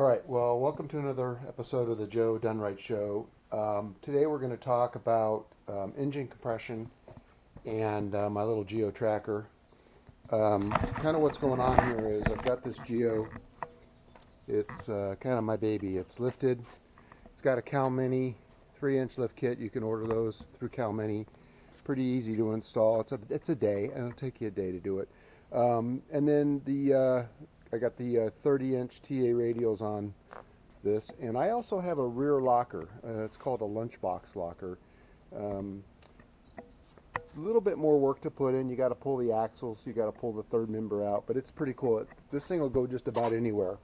All right, well, welcome to another episode of the Joe Dunnrite Show. Today we're going to talk about engine compression and my little Geo Tracker. Kind of what's going on here is I've got this Geo. It's kind of my baby. It's lifted. It's got a Cal Mini 3-inch lift kit. You can order those through Cal Mini. Pretty easy to install. It's a day, and it'll take you a day to do it. And then I got the 30-inch TA radials on this, and I also have a rear locker. It's called a lunchbox locker. A little bit more work to put in. You got to pull the axles, you got to pull the third member out, but it's pretty cool. This thing will go just about anywhere.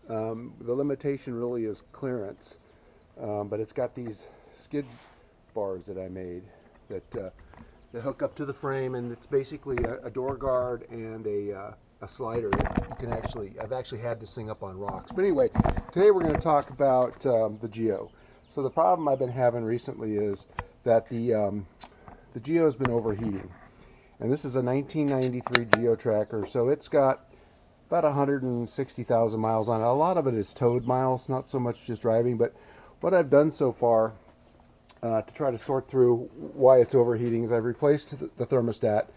The limitation really is clearance, but it's got these skid bars that I made that hook up to the frame, and it's basically a door guard and a slider that you can I've actually had this thing up on rocks. But anyway, today we're going to talk about the Geo. So the problem I've been having recently is that the Geo has been overheating. And this is a 1993 Geo Tracker, so it's got about 160,000 miles on it. A lot of it is towed miles, not so much just driving, but what I've done so far to try to sort through why it's overheating is I've replaced the thermostat.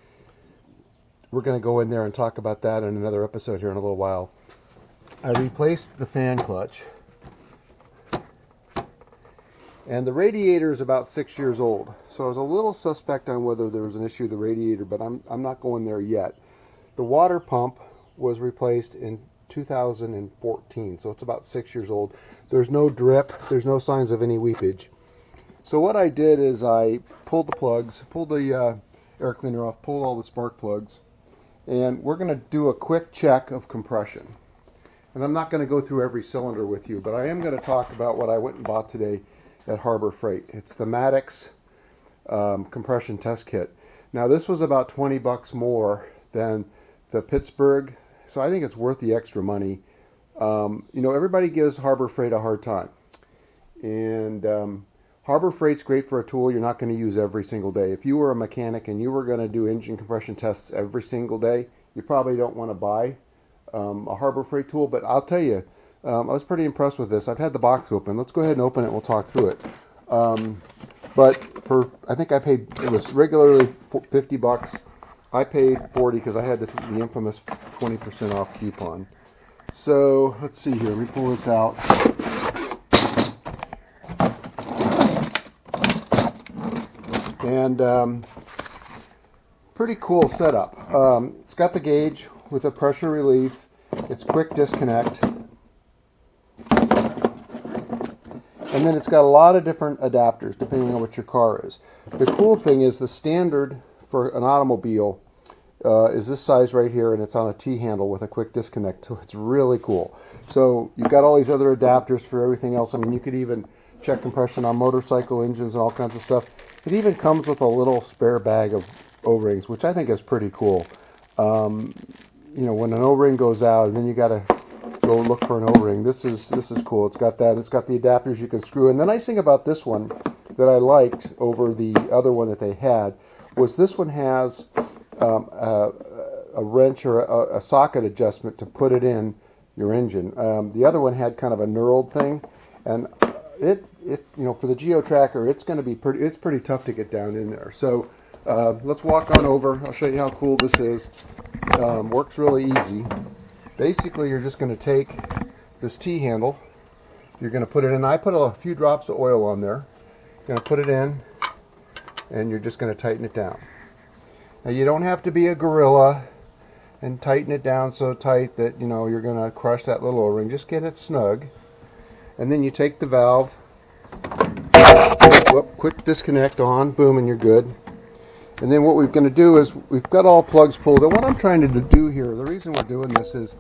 We're going to go in there and talk about that in another episode here in a little while. I replaced the fan clutch. And the radiator is about 6 years old. So I was a little suspect on whether there was an issue with the radiator, but I'm not going there yet. The water pump was replaced in 2014, so it's about 6 years old. There's no drip. There's no signs of any weepage. So what I did is I pulled the plugs, pulled the air cleaner off, pulled all the spark plugs, and we're going to do a quick check of compression. And I'm not going to go through every cylinder with you, but I am going to talk about what I went and bought today at Harbor Freight. It's the Maddox compression test kit. Now this was about 20 bucks more than the Pittsburgh, so I think it's worth the extra money. Everybody gives Harbor Freight a hard time. And Harbor Freight's great for a tool you're not going to use every single day. If you were a mechanic and you were going to do engine compression tests every single day, you probably don't want to buy a Harbor Freight tool. But I'll tell you, I was pretty impressed with this. I've had the box open. Let's go ahead and open it and we'll talk through it. I think I paid, it was regularly 50 bucks. I paid 40 because I had the infamous 20% off coupon. So let's see here. Let me pull this out. And pretty cool setup. It's got the gauge with a pressure relief. It's quick disconnect. And then it's got a lot of different adapters depending on what your car is. The cool thing is the standard for an automobile is this size right here, and it's on a T-handle with a quick disconnect, so it's really cool. So you've got all these other adapters for everything else. I mean, you could even check compression on motorcycle engines and all kinds of stuff. It even comes with a little spare bag of O-rings, which I think is pretty cool. When an O-ring goes out and then you got to go look for an O-ring, this is cool. It's got that. It's got the adapters you can screw in. The nice thing about this one that I liked over the other one that they had was this one has a wrench or a socket adjustment to put it in your engine. The other one had kind of a knurled thing, and for the Geo Tracker, it's going to be pretty tough to get down in there. So let's walk on over. I'll show you how cool this is. Works really easy. Basically, you're just going to take this T-handle. You're going to put it in. I put a few drops of oil on there. You're going to put it in, and you're just going to tighten it down. Now, you don't have to be a gorilla and tighten it down so tight that you're going to crush that little O-ring. Just get it snug. And then you take the valve, quick disconnect on, boom, and you're good. And then what we're going to do is we've got all plugs pulled. And what I'm trying to do here, the reason we're doing this is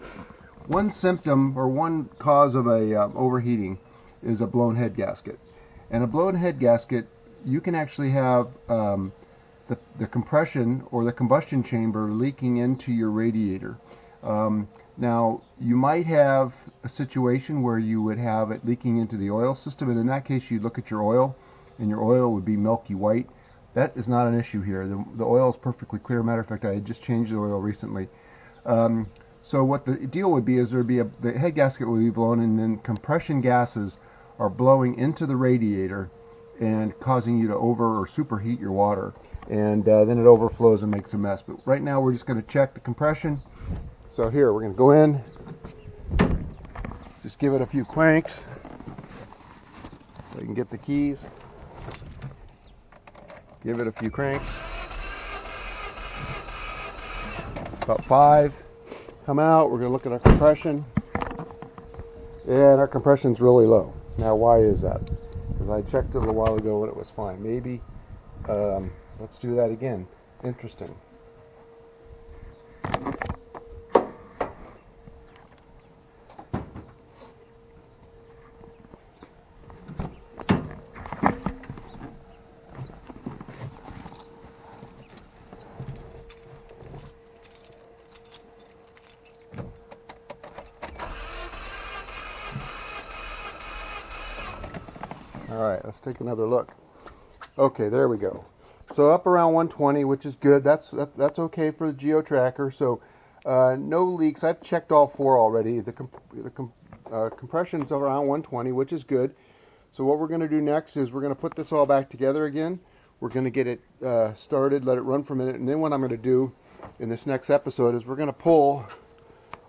one symptom or one cause of a overheating is a blown head gasket. And a blown head gasket, you can actually have the compression or the combustion chamber leaking into your radiator. Now, you might have a situation where you would have it leaking into the oil system, and in that case, you look at your oil, and your oil would be milky white. That is not an issue here. The oil is perfectly clear. Matter of fact, I had just changed the oil recently. So what the deal would be is there'd be the head gasket would be blown, and then compression gases are blowing into the radiator and causing you to over or superheat your water, and then it overflows and makes a mess. But right now we're just going to check the compression. So here we're going to go in, just give it a few cranks so you can get the keys. Give it a few cranks. About 5. Come out. We're going to look at our compression, and our compression's really low. Now, why is that? Because I checked it a little while ago and it was fine. Maybe let's do that again. Interesting. All right, let's take another look. Okay, there we go. So up around 120, which is good. That's okay for the Geo Tracker. So no leaks. I've checked all 4 already. The compression's around 120, which is good. So what we're going to do next is we're going to put this all back together again. We're going to get it started, let it run for a minute, and then what I'm going to do in this next episode is we're going to pull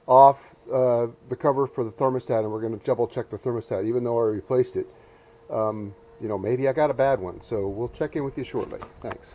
off the cover for the thermostat, and we're going to double check the thermostat, even though I replaced it. You know, maybe I got a bad one, so we'll check in with you shortly. Thanks.